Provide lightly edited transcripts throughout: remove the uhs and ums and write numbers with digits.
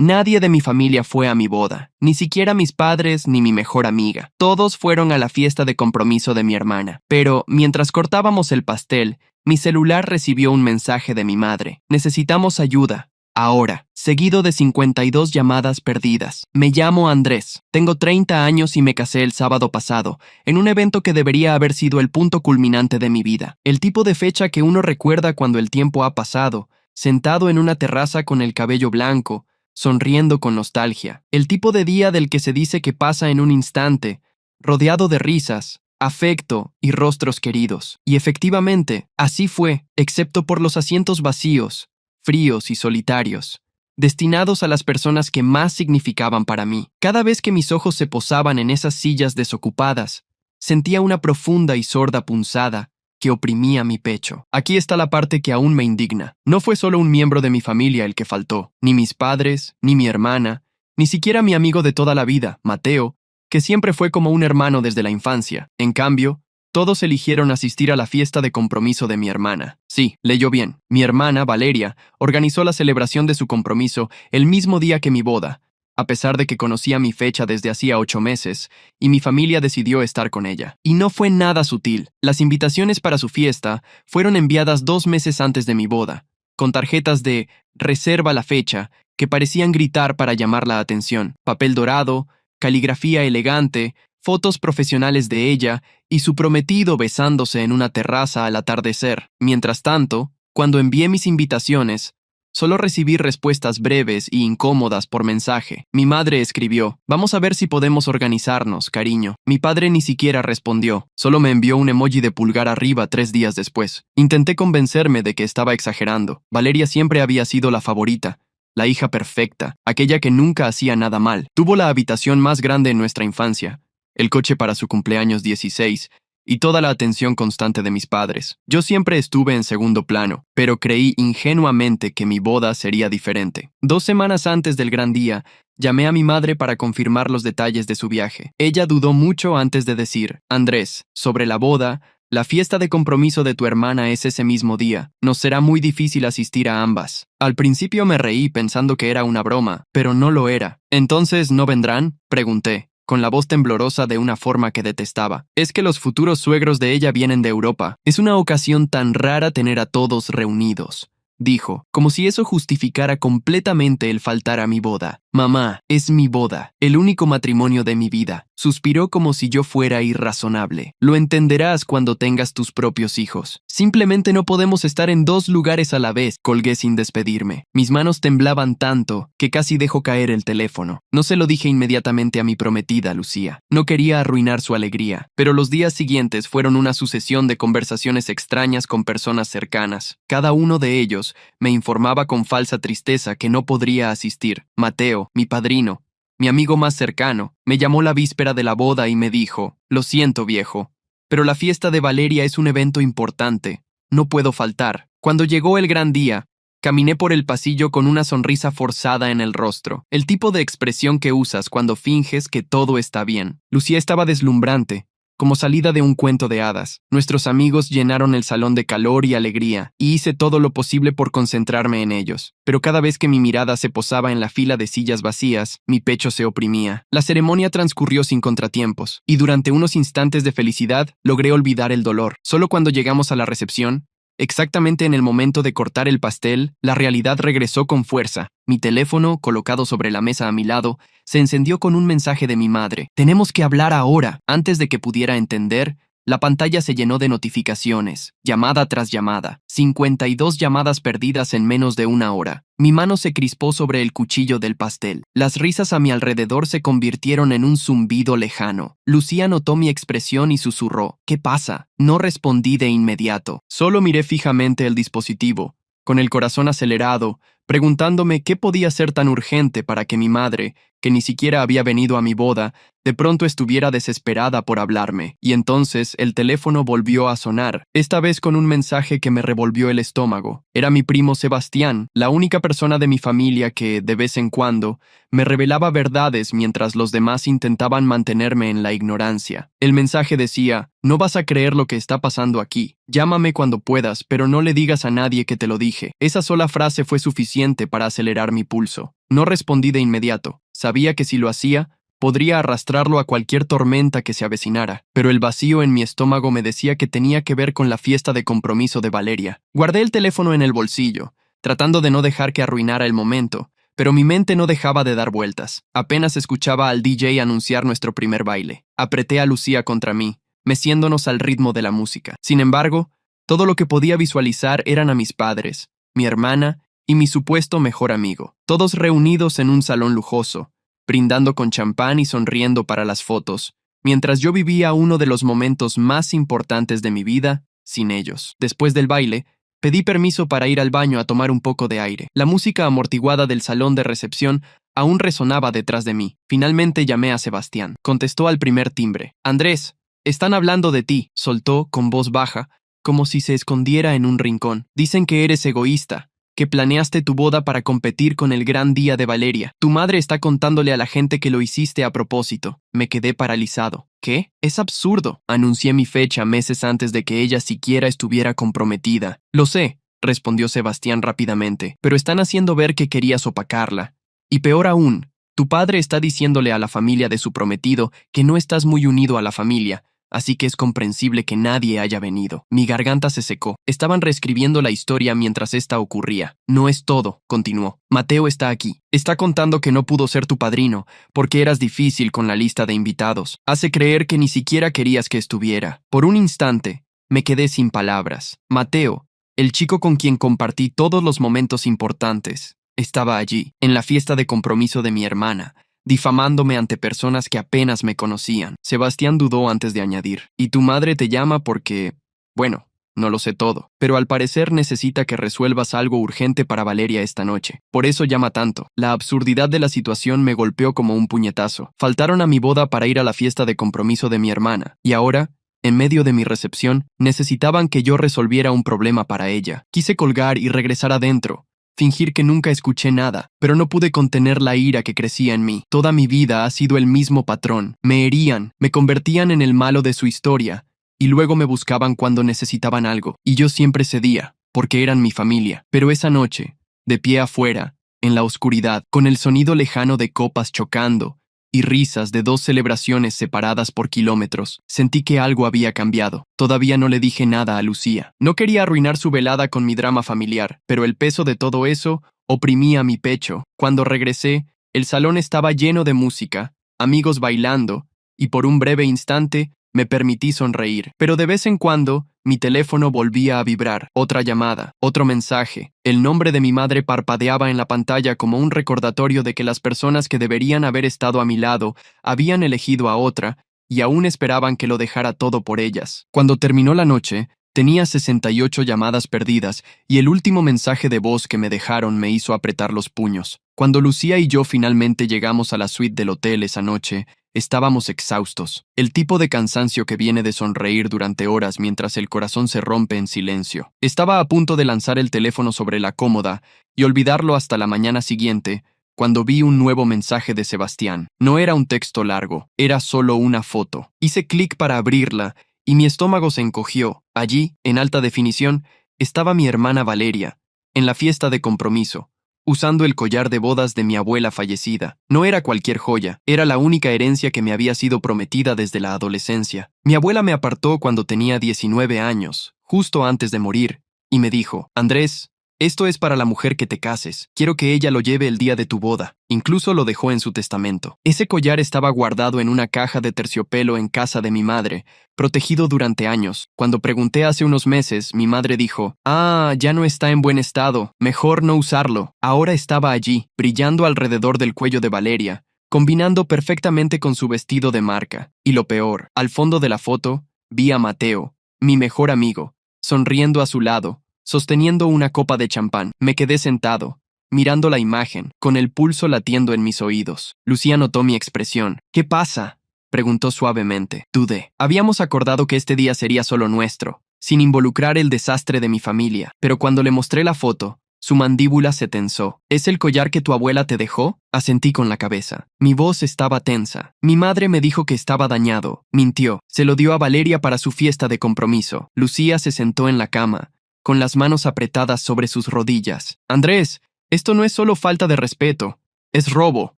Nadie de mi familia fue a mi boda, ni siquiera mis padres ni mi mejor amiga. Todos fueron a la fiesta de compromiso de mi hermana. Pero, mientras cortábamos el pastel, mi celular recibió un mensaje de mi madre. Necesitamos ayuda. Ahora, seguido de 52 llamadas perdidas. Me llamo Andrés. Tengo 30 años y me casé el sábado pasado, en un evento que debería haber sido el punto culminante de mi vida. El tipo de fecha que uno recuerda cuando el tiempo ha pasado, sentado en una terraza con el cabello blanco, sonriendo con nostalgia. El tipo de día del que se dice que pasa en un instante, rodeado de risas, afecto y rostros queridos. Y efectivamente, así fue, excepto por los asientos vacíos, fríos y solitarios, destinados a las personas que más significaban para mí. Cada vez que mis ojos se posaban en esas sillas desocupadas, sentía una profunda y sorda punzada que oprimía mi pecho. Aquí está la parte que aún me indigna. No fue solo un miembro de mi familia el que faltó, ni mis padres, ni mi hermana, ni siquiera mi amigo de toda la vida, Mateo, que siempre fue como un hermano desde la infancia. En cambio, todos eligieron asistir a la fiesta de compromiso de mi hermana. Sí, leyó bien. Mi hermana, Valeria, organizó la celebración de su compromiso el mismo día que mi boda, a pesar de que conocía mi fecha desde hacía 8 meses, y mi familia decidió estar con ella. Y no fue nada sutil. Las invitaciones para su fiesta fueron enviadas 2 meses antes de mi boda, con tarjetas de «reserva la fecha» que parecían gritar para llamar la atención. Papel dorado, caligrafía elegante, fotos profesionales de ella y su prometido besándose en una terraza al atardecer. Mientras tanto, cuando envié mis invitaciones, solo recibí respuestas breves y incómodas por mensaje. Mi madre escribió: «Vamos a ver si podemos organizarnos, cariño». Mi padre ni siquiera respondió, solo me envió un emoji de pulgar arriba 3 días después. Intenté convencerme de que estaba exagerando. Valeria siempre había sido la favorita, la hija perfecta, aquella que nunca hacía nada mal. Tuvo la habitación más grande en nuestra infancia, el coche para su cumpleaños 16 y toda la atención constante de mis padres. Yo siempre estuve en segundo plano, pero creí ingenuamente que mi boda sería diferente. 2 semanas antes del gran día, llamé a mi madre para confirmar los detalles de su viaje. Ella dudó mucho antes de decir: «Andrés, sobre la boda, la fiesta de compromiso de tu hermana es ese mismo día. Nos será muy difícil asistir a ambas». Al principio me reí pensando que era una broma, pero no lo era. «¿Entonces no vendrán?», pregunté, con la voz temblorosa de una forma que detestaba. «Es que los futuros suegros de ella vienen de Europa. Es una ocasión tan rara tener a todos reunidos», dijo, como si eso justificara completamente el faltar a mi boda. «Mamá, es mi boda, el único matrimonio de mi vida». Suspiró como si yo fuera irrazonable. «Lo entenderás cuando tengas tus propios hijos. Simplemente no podemos estar en 2 lugares a la vez», colgué sin despedirme. Mis manos temblaban tanto que casi dejó caer el teléfono. No se lo dije inmediatamente a mi prometida, Lucía. No quería arruinar su alegría, pero los días siguientes fueron una sucesión de conversaciones extrañas con personas cercanas. Cada uno de ellos me informaba con falsa tristeza que no podría asistir. Mateo, mi padrino, mi amigo más cercano, me llamó la víspera de la boda y me dijo: «Lo siento, viejo, pero la fiesta de Valeria es un evento importante. No puedo faltar». Cuando llegó el gran día, caminé por el pasillo con una sonrisa forzada en el rostro, el tipo de expresión que usas cuando finges que todo está bien. Lucía estaba deslumbrante, como salida de un cuento de hadas. Nuestros amigos llenaron el salón de calor y alegría, y hice todo lo posible por concentrarme en ellos. Pero cada vez que mi mirada se posaba en la fila de sillas vacías, mi pecho se oprimía. La ceremonia transcurrió sin contratiempos, y durante unos instantes de felicidad logré olvidar el dolor. Solo cuando llegamos a la recepción, exactamente en el momento de cortar el pastel, la realidad regresó con fuerza. Mi teléfono, colocado sobre la mesa a mi lado, se encendió con un mensaje de mi madre. «Tenemos que hablar ahora». Antes de que pudiera entender, la pantalla se llenó de notificaciones, llamada tras llamada, 52 llamadas perdidas en menos de 1 hora. Mi mano se crispó sobre el cuchillo del pastel. Las risas a mi alrededor se convirtieron en un zumbido lejano. Lucía notó mi expresión y susurró: «¿Qué pasa?». No respondí de inmediato. Solo miré fijamente el dispositivo, con el corazón acelerado, preguntándome qué podía ser tan urgente para que mi madre, que ni siquiera había venido a mi boda, de pronto estuviera desesperada por hablarme, y entonces el teléfono volvió a sonar, esta vez con un mensaje que me revolvió el estómago. Era mi primo Sebastián, la única persona de mi familia que, de vez en cuando, me revelaba verdades mientras los demás intentaban mantenerme en la ignorancia. El mensaje decía: no vas a creer lo que está pasando aquí. Llámame cuando puedas, pero no le digas a nadie que te lo dije. Esa sola frase fue suficiente para acelerar mi pulso. No respondí de inmediato. Sabía que si lo hacía, podría arrastrarlo a cualquier tormenta que se avecinara, pero el vacío en mi estómago me decía que tenía que ver con la fiesta de compromiso de Valeria. Guardé el teléfono en el bolsillo, tratando de no dejar que arruinara el momento, pero mi mente no dejaba de dar vueltas. Apenas escuchaba al DJ anunciar nuestro primer baile. Apreté a Lucía contra mí, meciéndonos al ritmo de la música. Sin embargo, todo lo que podía visualizar eran a mis padres, mi hermana y mi supuesto mejor amigo, todos reunidos en un salón lujoso, brindando con champán y sonriendo para las fotos, mientras yo vivía uno de los momentos más importantes de mi vida sin ellos. Después del baile, pedí permiso para ir al baño a tomar un poco de aire. La música amortiguada del salón de recepción aún resonaba detrás de mí. Finalmente llamé a Sebastián. Contestó al primer timbre. «Andrés, están hablando de ti», soltó con voz baja, como si se escondiera en un rincón. «Dicen que eres egoísta, que planeaste tu boda para competir con el gran día de Valeria. Tu madre está contándole a la gente que lo hiciste a propósito». Me quedé paralizado. «¿Qué? Es absurdo». Anuncié mi fecha meses antes de que ella siquiera estuviera comprometida. «Lo sé», respondió Sebastián rápidamente, «pero están haciendo ver que querías opacarla. Y peor aún, tu padre está diciéndole a la familia de su prometido que no estás muy unido a la familia, así que es comprensible que nadie haya venido». Mi garganta se secó. Estaban reescribiendo la historia mientras esta ocurría. «No es todo», continuó. «Mateo está aquí. Está contando que no pudo ser tu padrino, porque eras difícil con la lista de invitados. Hace creer que ni siquiera querías que estuviera». Por un instante, me quedé sin palabras. Mateo, el chico con quien compartí todos los momentos importantes, estaba allí, en la fiesta de compromiso de mi hermana, difamándome ante personas que apenas me conocían. Sebastián dudó antes de añadir: «Y tu madre te llama porque, bueno, no lo sé todo, pero al parecer necesita que resuelvas algo urgente para Valeria esta noche. Por eso llama tanto». La absurdidad de la situación me golpeó como un puñetazo. Faltaron a mi boda para ir a la fiesta de compromiso de mi hermana, y ahora, en medio de mi recepción, necesitaban que yo resolviera un problema para ella. Quise colgar y regresar adentro, fingir que nunca escuché nada, pero no pude contener la ira que crecía en mí. Toda mi vida ha sido el mismo patrón. Me herían, me convertían en el malo de su historia, y luego me buscaban cuando necesitaban algo, y yo siempre cedía, porque eran mi familia. Pero esa noche, de pie afuera, en la oscuridad, con el sonido lejano de copas chocando, y risas de dos celebraciones separadas por kilómetros, sentí que algo había cambiado. Todavía no le dije nada a Lucía. No quería arruinar su velada con mi drama familiar, pero el peso de todo eso oprimía mi pecho. Cuando regresé, el salón estaba lleno de música, amigos bailando, y por un breve instante me permití sonreír. Pero de vez en cuando, mi teléfono volvía a vibrar. Otra llamada, otro mensaje. El nombre de mi madre parpadeaba en la pantalla como un recordatorio de que las personas que deberían haber estado a mi lado habían elegido a otra y aún esperaban que lo dejara todo por ellas. Cuando terminó la noche, tenía 68 llamadas perdidas y el último mensaje de voz que me dejaron me hizo apretar los puños. Cuando Lucía y yo finalmente llegamos a la suite del hotel esa noche, estábamos exhaustos, el tipo de cansancio que viene de sonreír durante horas mientras el corazón se rompe en silencio. Estaba a punto de lanzar el teléfono sobre la cómoda y olvidarlo hasta la mañana siguiente, cuando vi un nuevo mensaje de Sebastián. No era un texto largo, era solo una foto. Hice clic para abrirla y mi estómago se encogió. Allí, en alta definición, estaba mi hermana Valeria, en la fiesta de compromiso, usando el collar de bodas de mi abuela fallecida. No era cualquier joya, era la única herencia que me había sido prometida desde la adolescencia. Mi abuela me apartó cuando tenía 19 años, justo antes de morir, y me dijo: «Andrés, esto es para la mujer que te cases. Quiero que ella lo lleve el día de tu boda». Incluso lo dejó en su testamento. Ese collar estaba guardado en una caja de terciopelo en casa de mi madre, protegido durante años. Cuando pregunté hace unos meses, mi madre dijo: «Ah, ya no está en buen estado. Mejor no usarlo». Ahora estaba allí, brillando alrededor del cuello de Valeria, combinando perfectamente con su vestido de marca. Y lo peor, al fondo de la foto, vi a Mateo, mi mejor amigo, sonriendo a su lado, sosteniendo una copa de champán. Me quedé sentado, mirando la imagen, con el pulso latiendo en mis oídos. Lucía notó mi expresión. ¿Qué pasa?, preguntó suavemente. Dudé. Habíamos acordado que este día sería solo nuestro, sin involucrar el desastre de mi familia, pero cuando le mostré la foto, su mandíbula se tensó. ¿Es el collar que tu abuela te dejó? Asentí con la cabeza. Mi voz estaba tensa. Mi madre me dijo que estaba dañado. Mintió. Se lo dio a Valeria para su fiesta de compromiso. Lucía se sentó en la cama, con las manos apretadas sobre sus rodillas. Andrés, esto no es solo falta de respeto. Es robo.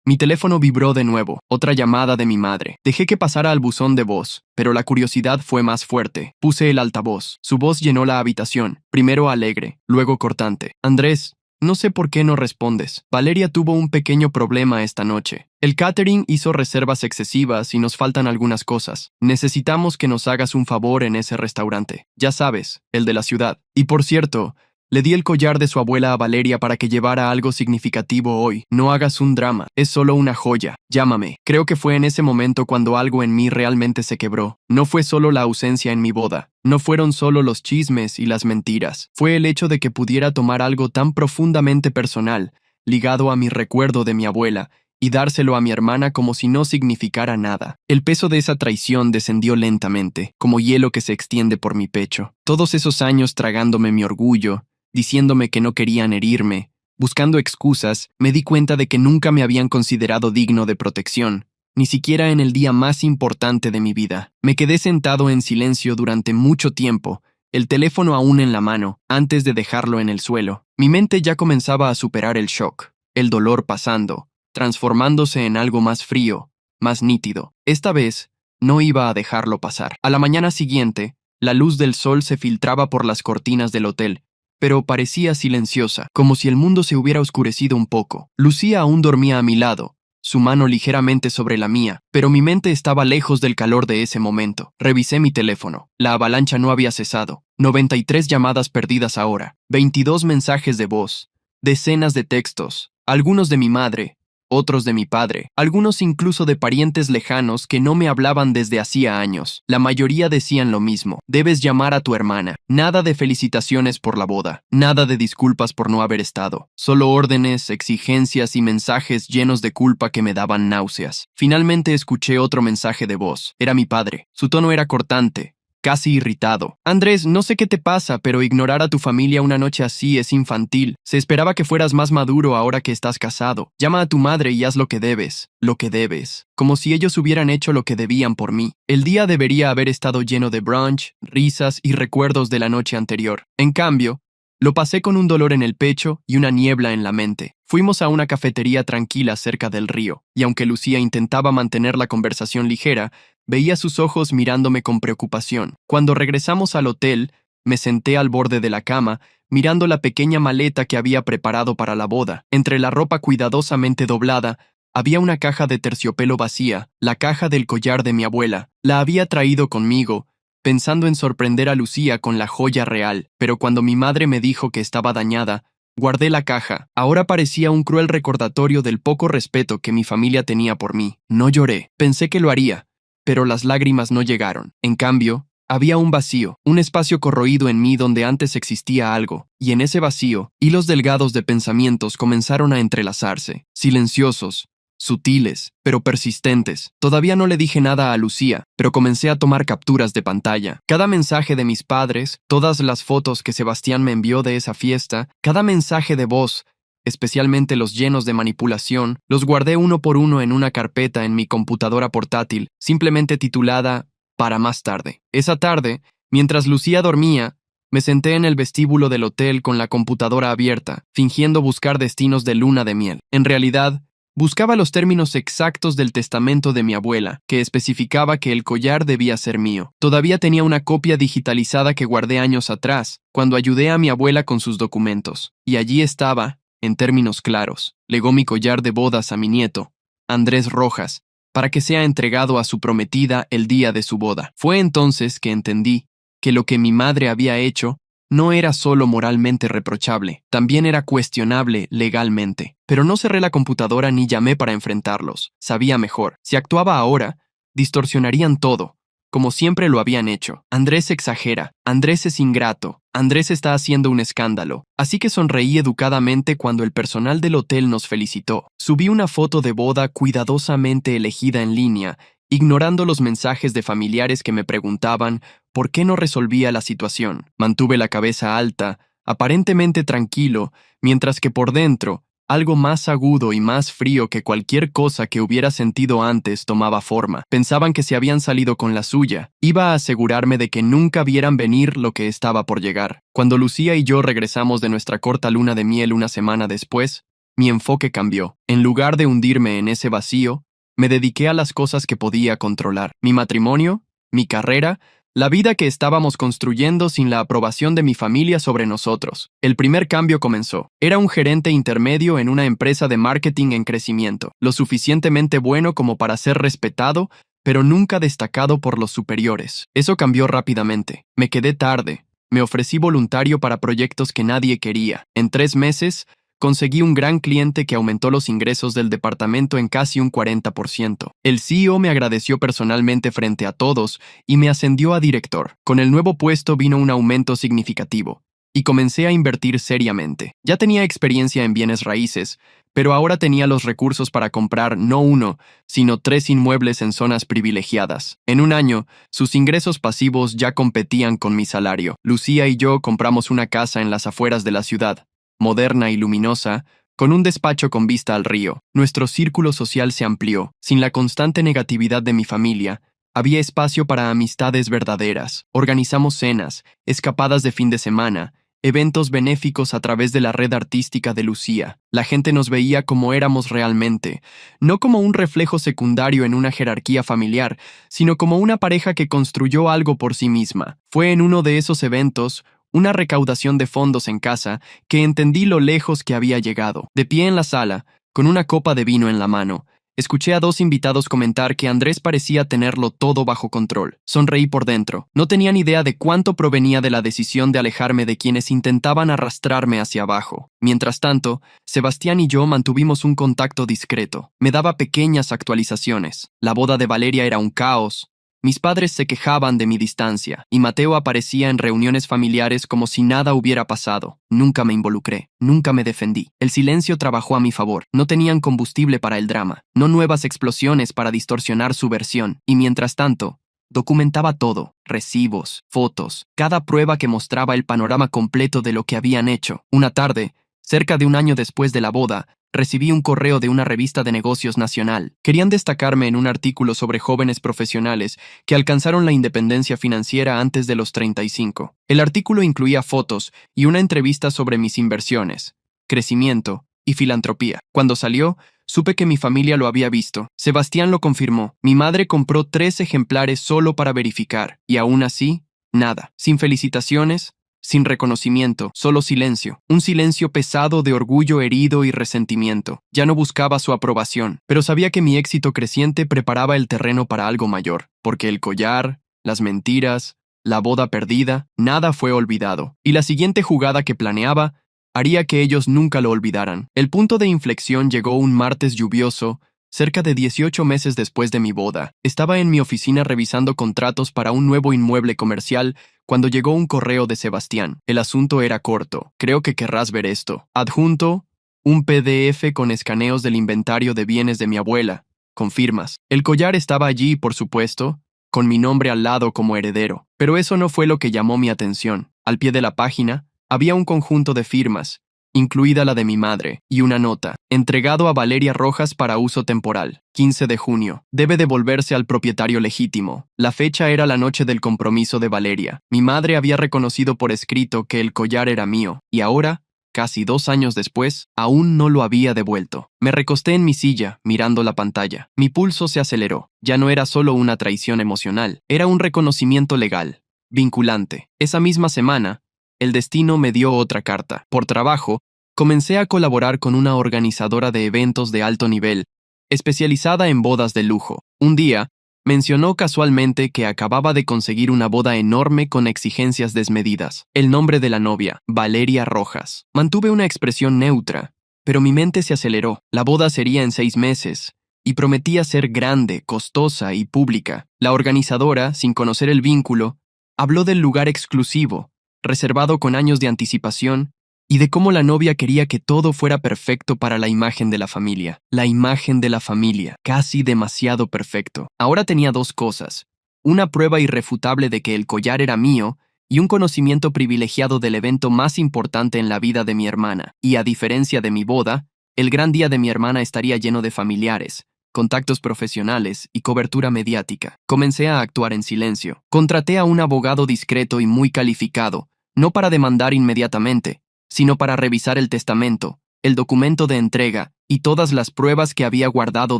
Mi teléfono vibró de nuevo. Otra llamada de mi madre. Dejé que pasara al buzón de voz, pero la curiosidad fue más fuerte. Puse el altavoz. Su voz llenó la habitación. Primero alegre, luego cortante. Andrés, no sé por qué no respondes. Valeria tuvo un pequeño problema esta noche. El catering hizo reservas excesivas y nos faltan algunas cosas. Necesitamos que nos hagas un favor en ese restaurante. Ya sabes, el de la ciudad. Y por cierto, le di el collar de su abuela a Valeria para que llevara algo significativo hoy. No hagas un drama, es solo una joya. Llámame. Creo que fue en ese momento cuando algo en mí realmente se quebró. No fue solo la ausencia en mi boda. No fueron solo los chismes y las mentiras. Fue el hecho de que pudiera tomar algo tan profundamente personal, ligado a mi recuerdo de mi abuela, y dárselo a mi hermana como si no significara nada. El peso de esa traición descendió lentamente, como hielo que se extiende por mi pecho. Todos esos años tragándome mi orgullo, diciéndome que no querían herirme, buscando excusas, me di cuenta de que nunca me habían considerado digno de protección, ni siquiera en el día más importante de mi vida. Me quedé sentado en silencio durante mucho tiempo, el teléfono aún en la mano, antes de dejarlo en el suelo. Mi mente ya comenzaba a superar el shock, el dolor pasando, transformándose en algo más frío, más nítido. Esta vez, no iba a dejarlo pasar. A la mañana siguiente, la luz del sol se filtraba por las cortinas del hotel, pero parecía silenciosa, como si el mundo se hubiera oscurecido un poco. Lucía aún dormía a mi lado, su mano ligeramente sobre la mía, pero mi mente estaba lejos del calor de ese momento. Revisé mi teléfono. La avalancha no había cesado. 93 llamadas perdidas ahora, 22 mensajes de voz, decenas de textos, algunos de mi madre, otros de mi padre, algunos incluso de parientes lejanos que no me hablaban desde hacía años. La mayoría decían lo mismo: debes llamar a tu hermana. Nada de felicitaciones por la boda, nada de disculpas por no haber estado. Solo órdenes, exigencias y mensajes llenos de culpa que me daban náuseas. Finalmente escuché otro mensaje de voz. Era mi padre. Su tono era cortante, casi irritado. Andrés, no sé qué te pasa, pero ignorar a tu familia una noche así es infantil. Se esperaba que fueras más maduro ahora que estás casado. Llama a tu madre y haz lo que debes. Lo que debes. Como si ellos hubieran hecho lo que debían por mí. El día debería haber estado lleno de brunch, risas y recuerdos de la noche anterior. En cambio, lo pasé con un dolor en el pecho y una niebla en la mente. Fuimos a una cafetería tranquila cerca del río, y aunque Lucía intentaba mantener la conversación ligera, veía sus ojos mirándome con preocupación. Cuando regresamos al hotel, me senté al borde de la cama, mirando la pequeña maleta que había preparado para la boda. Entre la ropa cuidadosamente doblada, había una caja de terciopelo vacía, la caja del collar de mi abuela. La había traído conmigo, pensando en sorprender a Lucía con la joya real, pero cuando mi madre me dijo que estaba dañada, guardé la caja. Ahora parecía un cruel recordatorio del poco respeto que mi familia tenía por mí. No lloré. Pensé que lo haría, pero las lágrimas no llegaron. En cambio, había un vacío, un espacio corroído en mí donde antes existía algo, y en ese vacío, hilos delgados de pensamientos comenzaron a entrelazarse, silenciosos, sutiles, pero persistentes. Todavía no le dije nada a Lucía, pero comencé a tomar capturas de pantalla. Cada mensaje de mis padres, todas las fotos que Sebastián me envió de esa fiesta, cada mensaje de voz, especialmente los llenos de manipulación, los guardé uno por uno en una carpeta en mi computadora portátil, simplemente titulada "Para más tarde". Esa tarde, mientras Lucía dormía, me senté en el vestíbulo del hotel con la computadora abierta, fingiendo buscar destinos de luna de miel. En realidad, buscaba los términos exactos del testamento de mi abuela, que especificaba que el collar debía ser mío. Todavía tenía una copia digitalizada que guardé años atrás, cuando ayudé a mi abuela con sus documentos. Y allí estaba, en términos claros: legó mi collar de bodas a mi nieto, Andrés Rojas, para que sea entregado a su prometida el día de su boda. Fue entonces que entendí que lo que mi madre había hecho no era solo moralmente reprochable, también era cuestionable legalmente. Pero no cerré la computadora ni llamé para enfrentarlos. Sabía mejor. Si actuaba ahora, distorsionarían todo. como siempre lo habían hecho. Andrés exagera, Andrés es ingrato, Andrés está haciendo un escándalo. Así que sonreí educadamente cuando el personal del hotel nos felicitó. Subí una foto de boda cuidadosamente elegida en línea, ignorando los mensajes de familiares que me preguntaban por qué no resolvía la situación. Mantuve la cabeza alta, aparentemente tranquilo, mientras que por dentro, algo más agudo y más frío que cualquier cosa que hubiera sentido antes tomaba forma. Pensaban que se habían salido con la suya. Iba a asegurarme de que nunca vieran venir lo que estaba por llegar. Cuando Lucía y yo regresamos de nuestra corta luna de miel una semana después, mi enfoque cambió. En lugar de hundirme en ese vacío, me dediqué a las cosas que podía controlar. Mi matrimonio, mi carrera, la vida que estábamos construyendo sin la aprobación de mi familia sobre nosotros. El primer cambio comenzó. Era un gerente intermedio en una empresa de marketing en crecimiento, lo suficientemente bueno como para ser respetado, pero nunca destacado por los superiores. Eso cambió rápidamente. Me quedé tarde. Me ofrecí voluntario para proyectos que nadie quería. En 3 meses, conseguí un gran cliente que aumentó los ingresos del departamento en casi un 40%. El CEO me agradeció personalmente frente a todos y me ascendió a director. Con el nuevo puesto vino un aumento significativo, y comencé a invertir seriamente. Ya tenía experiencia en bienes raíces, pero ahora tenía los recursos para comprar no 1, sino 3 inmuebles en zonas privilegiadas. En un año, sus ingresos pasivos ya competían con mi salario. Lucía y yo compramos una casa en las afueras de la ciudad, moderna y luminosa, con un despacho con vista al río. Nuestro círculo social se amplió. Sin la constante negatividad de mi familia, había espacio para amistades verdaderas. Organizamos cenas, escapadas de fin de semana, eventos benéficos a través de la red artística de Lucía. La gente nos veía como éramos realmente, no como un reflejo secundario en una jerarquía familiar, sino como una pareja que construyó algo por sí misma. Fue en uno de esos eventos, una recaudación de fondos en casa, que entendí lo lejos que había llegado. De pie en la sala, con una copa de vino en la mano, escuché a 2 invitados comentar que Andrés parecía tenerlo todo bajo control. Sonreí por dentro. No tenían idea de cuánto provenía de la decisión de alejarme de quienes intentaban arrastrarme hacia abajo. Mientras tanto, Sebastián y yo mantuvimos un contacto discreto. Me daba pequeñas actualizaciones. La boda de Valeria era un caos. Mis padres se quejaban de mi distancia, y Mateo aparecía en reuniones familiares como si nada hubiera pasado. Nunca me involucré, nunca me defendí. El silencio trabajó a mi favor. No tenían combustible para el drama, no nuevas explosiones para distorsionar su versión, y mientras tanto, documentaba todo, recibos, fotos, cada prueba que mostraba el panorama completo de lo que habían hecho. Una tarde, cerca de un año después de la boda, recibí un correo de una revista de negocios nacional. Querían destacarme en un artículo sobre jóvenes profesionales que alcanzaron la independencia financiera antes de los 35. El artículo incluía fotos y una entrevista sobre mis inversiones, crecimiento y filantropía. Cuando salió, supe que mi familia lo había visto. Sebastián lo confirmó. Mi madre compró 3 ejemplares solo para verificar, y aún así, nada. Sin felicitaciones, sin reconocimiento, solo silencio. Un silencio pesado de orgullo herido y resentimiento. Ya no buscaba su aprobación, pero sabía que mi éxito creciente preparaba el terreno para algo mayor, porque el collar, las mentiras, la boda perdida, nada fue olvidado. Y la siguiente jugada que planeaba haría que ellos nunca lo olvidaran. El punto de inflexión llegó un martes lluvioso, cerca de 18 meses después de mi boda. Estaba en mi oficina revisando contratos para un nuevo inmueble comercial cuando llegó un correo de Sebastián. El asunto era corto. Creo que querrás ver esto. Adjunto, un PDF con escaneos del inventario de bienes de mi abuela, con firmas. El collar estaba allí, por supuesto, con mi nombre al lado como heredero. Pero eso no fue lo que llamó mi atención. Al pie de la página, había un conjunto de firmas, incluida la de mi madre, y una nota, entregado a Valeria Rojas para uso temporal, 15 de junio. Debe devolverse al propietario legítimo. La fecha era la noche del compromiso de Valeria. Mi madre había reconocido por escrito que el collar era mío, y ahora, casi 2 años después, aún no lo había devuelto. Me recosté en mi silla, mirando la pantalla. Mi pulso se aceleró. Ya no era solo una traición emocional, era un reconocimiento legal, vinculante. Esa misma semana, el destino me dio otra carta. Por trabajo, comencé a colaborar con una organizadora de eventos de alto nivel, especializada en bodas de lujo. Un día, mencionó casualmente que acababa de conseguir una boda enorme con exigencias desmedidas. El nombre de la novia, Valeria Rojas. Mantuve una expresión neutra, pero mi mente se aceleró. La boda sería en 6 meses, y prometía ser grande, costosa y pública. La organizadora, sin conocer el vínculo, habló del lugar exclusivo, reservado con años de anticipación, y de cómo la novia quería que todo fuera perfecto para la imagen de la familia. La imagen de la familia, casi demasiado perfecto. Ahora tenía dos cosas: una prueba irrefutable de que el collar era mío y un conocimiento privilegiado del evento más importante en la vida de mi hermana. Y a diferencia de mi boda, el gran día de mi hermana estaría lleno de familiares, contactos profesionales y cobertura mediática. Comencé a actuar en silencio. Contraté a un abogado discreto y muy calificado, no para demandar inmediatamente, sino para revisar el testamento, el documento de entrega y todas las pruebas que había guardado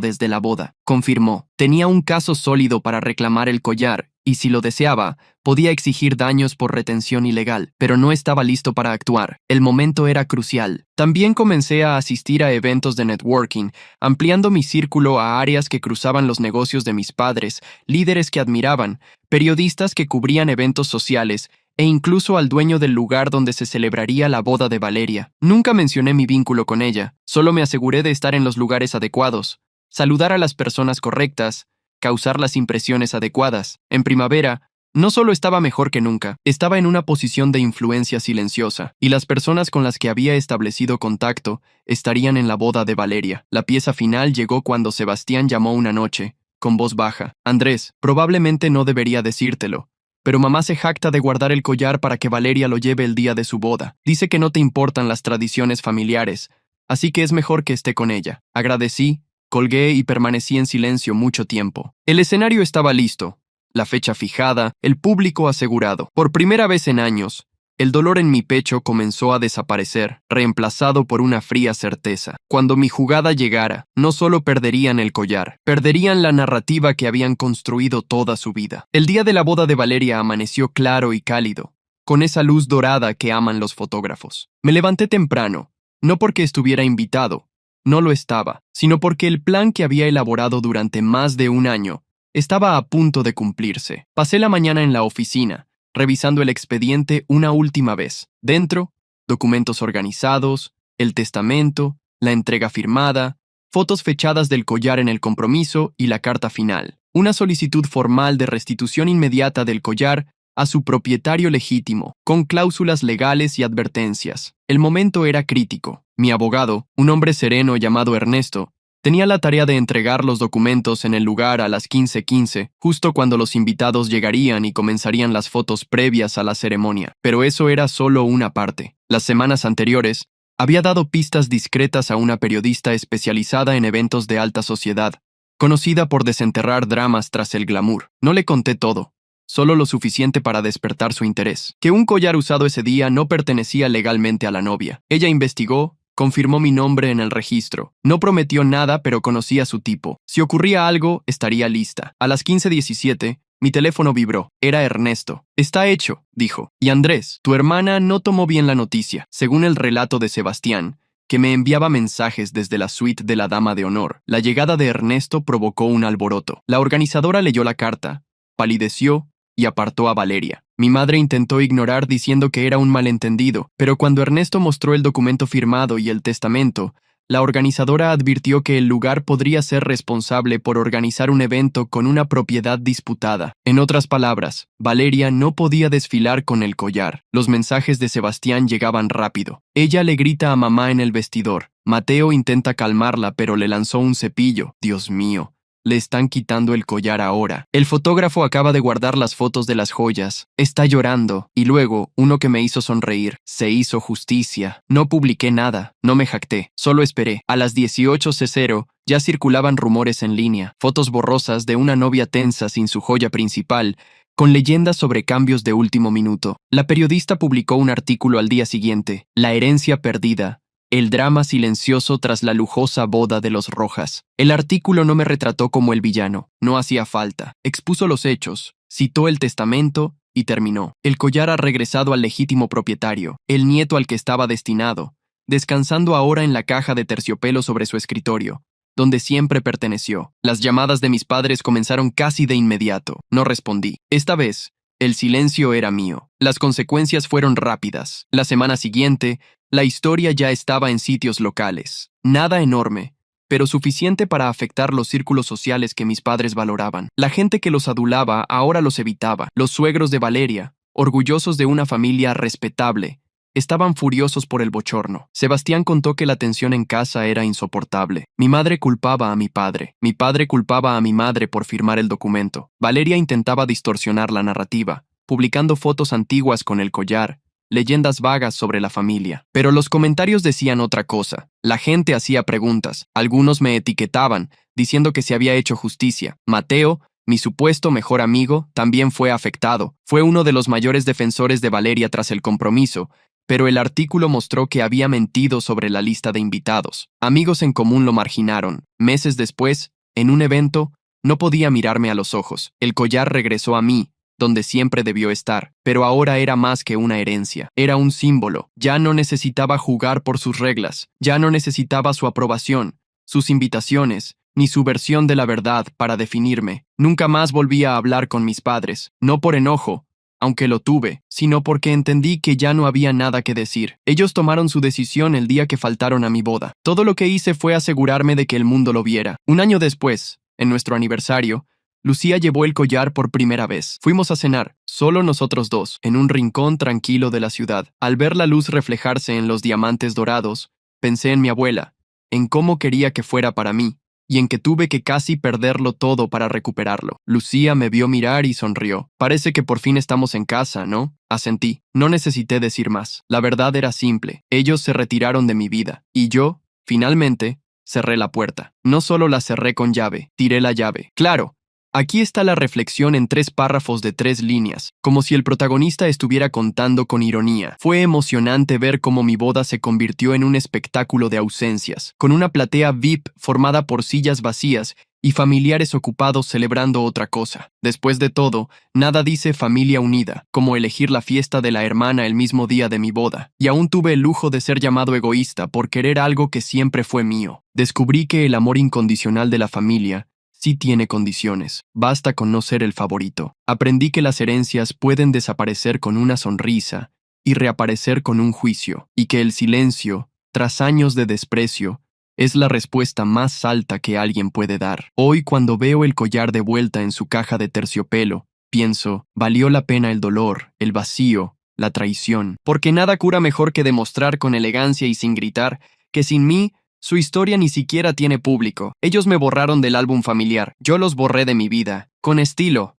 desde la boda. Confirmó, tenía un caso sólido para reclamar el collar y, si lo deseaba, podía exigir daños por retención ilegal, pero no estaba listo para actuar. El momento era crucial. También comencé a asistir a eventos de networking, ampliando mi círculo a áreas que cruzaban los negocios de mis padres, líderes que admiraban, periodistas que cubrían eventos sociales, e incluso al dueño del lugar donde se celebraría la boda de Valeria. Nunca mencioné mi vínculo con ella, solo me aseguré de estar en los lugares adecuados, saludar a las personas correctas, causar las impresiones adecuadas. En primavera, no solo estaba mejor que nunca, estaba en una posición de influencia silenciosa, y las personas con las que había establecido contacto estarían en la boda de Valeria. La pieza final llegó cuando Sebastián llamó una noche, con voz baja. Andrés, probablemente no debería decírtelo, pero mamá se jacta de guardar el collar para que Valeria lo lleve el día de su boda. Dice que no te importan las tradiciones familiares, así que es mejor que esté con ella. Agradecí, colgué y permanecí en silencio mucho tiempo. El escenario estaba listo, la fecha fijada, el público asegurado. Por primera vez en años, el dolor en mi pecho comenzó a desaparecer, reemplazado por una fría certeza. Cuando mi jugada llegara, no solo perderían el collar, perderían la narrativa que habían construido toda su vida. El día de la boda de Valeria amaneció claro y cálido, con esa luz dorada que aman los fotógrafos. Me levanté temprano, no porque estuviera invitado, no lo estaba, sino porque el plan que había elaborado durante más de un año estaba a punto de cumplirse. Pasé la mañana en la oficina, revisando el expediente una última vez. Dentro, documentos organizados, el testamento, la entrega firmada, fotos fechadas del collar en el compromiso y la carta final. Una solicitud formal de restitución inmediata del collar a su propietario legítimo, con cláusulas legales y advertencias. El momento era crítico. Mi abogado, un hombre sereno llamado Ernesto, tenía la tarea de entregar los documentos en el lugar a las 15:15, justo cuando los invitados llegarían y comenzarían las fotos previas a la ceremonia. Pero eso era solo una parte. Las semanas anteriores, había dado pistas discretas a una periodista especializada en eventos de alta sociedad, conocida por desenterrar dramas tras el glamour. No le conté todo, solo lo suficiente para despertar su interés. Que un collar usado ese día no pertenecía legalmente a la novia. Ella investigó, confirmó mi nombre en el registro. No prometió nada, pero conocía su tipo. Si ocurría algo, estaría lista. A las 15:17, mi teléfono vibró. Era Ernesto. «Está hecho», dijo. «Y Andrés, tu hermana no tomó bien la noticia», según el relato de Sebastián, que me enviaba mensajes desde la suite de la dama de honor. La llegada de Ernesto provocó un alboroto. La organizadora leyó la carta, palideció y apartó a Valeria. Mi madre intentó ignorar diciendo que era un malentendido, pero cuando Ernesto mostró el documento firmado y el testamento, la organizadora advirtió que el lugar podría ser responsable por organizar un evento con una propiedad disputada. En otras palabras, Valeria no podía desfilar con el collar. Los mensajes de Sebastián llegaban rápido. Ella le grita a mamá en el vestidor. Mateo intenta calmarla, pero le lanzó un cepillo. Dios mío. Le están quitando el collar ahora. El fotógrafo acaba de guardar las fotos de las joyas. Está llorando. Y luego, uno que me hizo sonreír. Se hizo justicia. No publiqué nada. No me jacté. Solo esperé. A las 18:00 ya circulaban rumores en línea. Fotos borrosas de una novia tensa sin su joya principal, con leyendas sobre cambios de último minuto. La periodista publicó un artículo al día siguiente. La herencia perdida. El drama silencioso tras la lujosa boda de los Rojas. El artículo no me retrató como el villano, no hacía falta. Expuso los hechos, citó el testamento y terminó. El collar ha regresado al legítimo propietario, el nieto al que estaba destinado, descansando ahora en la caja de terciopelo sobre su escritorio, donde siempre perteneció. Las llamadas de mis padres comenzaron casi de inmediato. No respondí. Esta vez, el silencio era mío. Las consecuencias fueron rápidas. La semana siguiente, la historia ya estaba en sitios locales. Nada enorme, pero suficiente para afectar los círculos sociales que mis padres valoraban. La gente que los adulaba ahora los evitaba. Los suegros de Valeria, orgullosos de una familia respetable, estaban furiosos por el bochorno. Sebastián contó que la tensión en casa era insoportable. Mi madre culpaba a mi padre culpaba a mi madre por firmar el documento. Valeria intentaba distorsionar la narrativa, publicando fotos antiguas con el collar, leyendas vagas sobre la familia. Pero los comentarios decían otra cosa. La gente hacía preguntas. Algunos me etiquetaban, diciendo que se había hecho justicia. Mateo, mi supuesto mejor amigo, también fue afectado. Fue uno de los mayores defensores de Valeria tras el compromiso, pero el artículo mostró que había mentido sobre la lista de invitados. Amigos en común lo marginaron. Meses después, en un evento, no podía mirarme a los ojos. El collar regresó a mí, donde siempre debió estar, pero ahora era más que una herencia. Era un símbolo. Ya no necesitaba jugar por sus reglas. Ya no necesitaba su aprobación, sus invitaciones, ni su versión de la verdad para definirme. Nunca más volví a hablar con mis padres, no por enojo, aunque lo tuve, sino porque entendí que ya no había nada que decir. Ellos tomaron su decisión el día que faltaron a mi boda. Todo lo que hice fue asegurarme de que el mundo lo viera. Un año después, en nuestro aniversario, Lucía llevó el collar por primera vez. Fuimos a cenar, solo nosotros dos, en un rincón tranquilo de la ciudad. Al ver la luz reflejarse en los diamantes dorados, pensé en mi abuela, en cómo quería que fuera para mí, y en que tuve que casi perderlo todo para recuperarlo. Lucía me vio mirar y sonrió. Parece que por fin estamos en casa, ¿no? Asentí. No necesité decir más. La verdad era simple. Ellos se retiraron de mi vida. Y yo, finalmente, cerré la puerta. No solo la cerré con llave, tiré la llave. Claro. Aquí está la reflexión en 3 párrafos de 3 líneas, como si el protagonista estuviera contando con ironía. Fue emocionante ver cómo mi boda se convirtió en un espectáculo de ausencias, con una platea VIP formada por sillas vacías y familiares ocupados celebrando otra cosa. Después de todo, nada dice familia unida, como elegir la fiesta de la hermana el mismo día de mi boda. Y aún tuve el lujo de ser llamado egoísta por querer algo que siempre fue mío. Descubrí que el amor incondicional de la familia sí tiene condiciones, basta con no ser el favorito. Aprendí que las herencias pueden desaparecer con una sonrisa y reaparecer con un juicio, y que el silencio, tras años de desprecio, es la respuesta más alta que alguien puede dar. Hoy, cuando veo el collar de vuelta en su caja de terciopelo, pienso, valió la pena el dolor, el vacío, la traición, porque nada cura mejor que demostrar con elegancia y sin gritar que sin mí, su historia ni siquiera tiene público. Ellos me borraron del álbum familiar. Yo los borré de mi vida. Con estilo,